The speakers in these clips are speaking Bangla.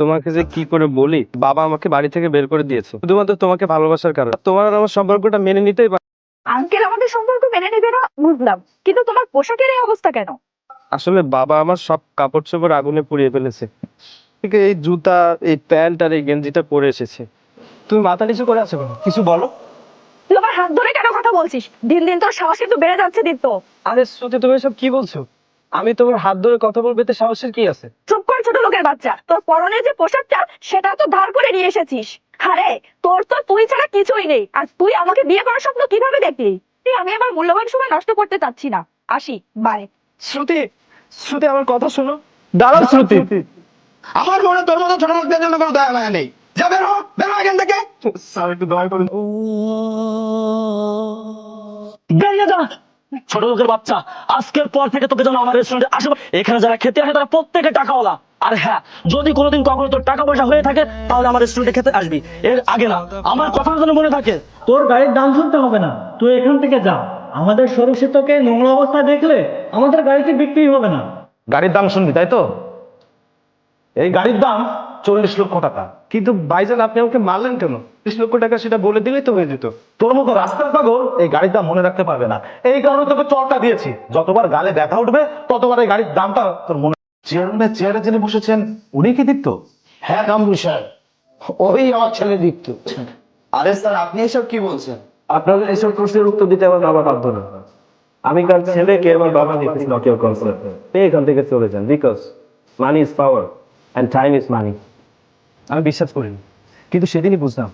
তোমাকে যে কি করে বলি, বাবা আমাকে বাড়ি থেকে বের করে দিয়েছে শুধুমাত্র তোমাকে ভালোবাসার কারণে। তোমার আর আমার সম্পর্কটা মেনে নিতেই আঙ্কেল আমাদের সম্পর্ক মেনে নেবে না বুঝলাম, কিন্তু তোমার পোশাকের এই অবস্থা কেন? আসলে বাবা আমার সব কাপড় চোপড় আগুনে পুড়িয়ে ফেলেছে। ঠিক এই জুতা, এই প্যান্ট আর এই গেঞ্জিটা পরে এসেছে। তুমি মাথা নিচু করে আছো কেন? কিছু বলো। তুই আমার হাত ধরে কেন কথা বলছিস? দিন দিন তোর সাহস কিন্তু বেড়ে যাচ্ছে দীপ্ত। আরে শ্রুতি, তুমি এসব কি বলছো? আমি তোমার হাত ধরে কথা বলবে এতে সাহসের কি আছে? চুপ কর ছোট লোকের বাচ্চা, তোর পরনে যে পোশাকটা সেটা তো ধার করে নিয়ে এসেছিস। আরে তোর তো তুই ছাড়া কিছুই নেই, আর তুই আমাকে বিয়ে করার স্বপ্ন কিভাবে দেখলি? আমি আমার মূল্যবান সময় নষ্ট করতে চাচ্ছি না। আসি, বাই। শ্রুতি, শ্রুতি আমার কথা শোনো। দাঁড়াও শ্রুতি। আমার মনে তোর মতো ছোট লোকদের জন্য কোনো দয়া মায়া নেই। যা বের হ, বের হ এখান থেকে। স্যার একটু দয়া করুন। বেরিয়ে যা ছোট লোকের বাচ্চা। আজকের পর থেকে তোকে যেন আমার রেস্টুরেন্টে আসে, এখানে যারা খেতে আসে তারা প্রত্যেকে টাকাওয়ালা। আর হ্যাঁ, যদি কোনোদিন কখনো তোর টাকা পয়সা হয়ে থাকে তাহলে আমার রেস্টুরেন্টে খেতে আসবি, এর আগে না। আমার কথা যেন মনে থাকে। তোর গাড়ির দাম শুনতে হবে না, তুই এখান থেকে যা। আমাদের শোরুমে তোকে নোংরা অবস্থায় দেখলে আমাদের গাড়িতে বিক্রি হবে না। গাড়ির দাম শুনবি তাই তো? এই গাড়ির দাম 40 লক্ষ টাকা। কিন্তু ভাইজান, আপনি আমাকে মারলেন কেন? 30 লক্ষ টাকা সেটা বলে দিলেই তো হয়ে যেত। তোর মতো রাস্তার পাগল এই গাড়ির দাম মনে রাখতে পারবে না, এই কারণে তোকে চড়টা দিয়েছি। যতবার গালে ব্যথা উঠবে ততবার এই গাড়ির দামটা তোর মনে। চেয়ারম্যান চেয়ারে যিনি বসেছেন উনি কি দীপ্ত? হ্যাঁ কামরু স্যার, ওই আমার ছেলে দীপ্ত। আরে স্যার আপনি এসব কি বলছেন? আপনাদের এইসব প্রশ্নের উত্তর দিতে আমার বাবা বাধ্য না। আমি কার ছেলেকে আমার বাবা দিতেছি নট ইউর কনসার্ন। এখান থেকে চলে যান, because money is power and time is money. আমি বিশ্বাস করিনি, কিন্তু সেদিনই বুঝলাম,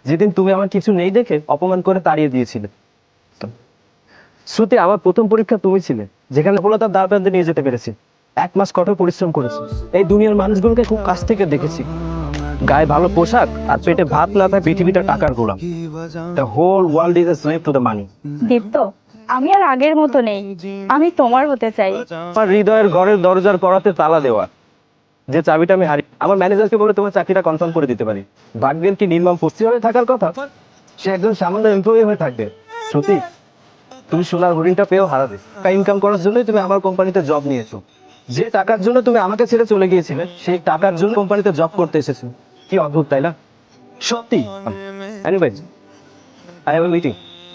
যেদিন তুমি আমার কিছু নেই দেখে অপমান করে তাড়িয়ে দিয়েছিলে। শ্রুতি, আমার প্রথম পরীক্ষা তুমি ছিলে, যেখানে সফলতার দ্বার প্রান্তে নিয়ে যেতে পেরেছি। 1 মাস কঠোর পরিশ্রম করেছি, এই দুনিয়ার মানুষগুলোকে খুব কাছ থেকে দেখেছি। গায়ে ভালো পোশাক আর পেটে ভাত না থাকা পৃথিবীটা টাকার গোলাম। The whole world is a slave to the money. Dipto, আমি আর আগের মতো নেই, আমি তোমার হতে চাই। আমার হৃদয়ের ঘরের দরজার করাতে তালা দেওয়া, যে চাবিটা আমি হারিয়ে আমার ম্যানেজারকে বলে তোমার চাকরিটা কনফার্ম করে দিতে পারি। ভাগ্যের কি নির্মম পশ্চিম হয়ে থাকার কথা, সে একজন সামান্য এমপ্লয়ি হয়ে থাকবে। শ্রুতি, তুমি সোনার হরিণটা পেয়েও হারাবে। টাকা ইনকাম করার জন্যই তুমি আমার কোম্পানিতে জব নিয়েছো। যে টাকার জন্য তুমি আমাকে ছেড়ে চলে গিয়েছিলে, সেই টাকার জন্য কোম্পানিতে জব করতে এসেছো। কি অদ্ভুত, তাই না? সত্যি। Anyways, I have a meeting.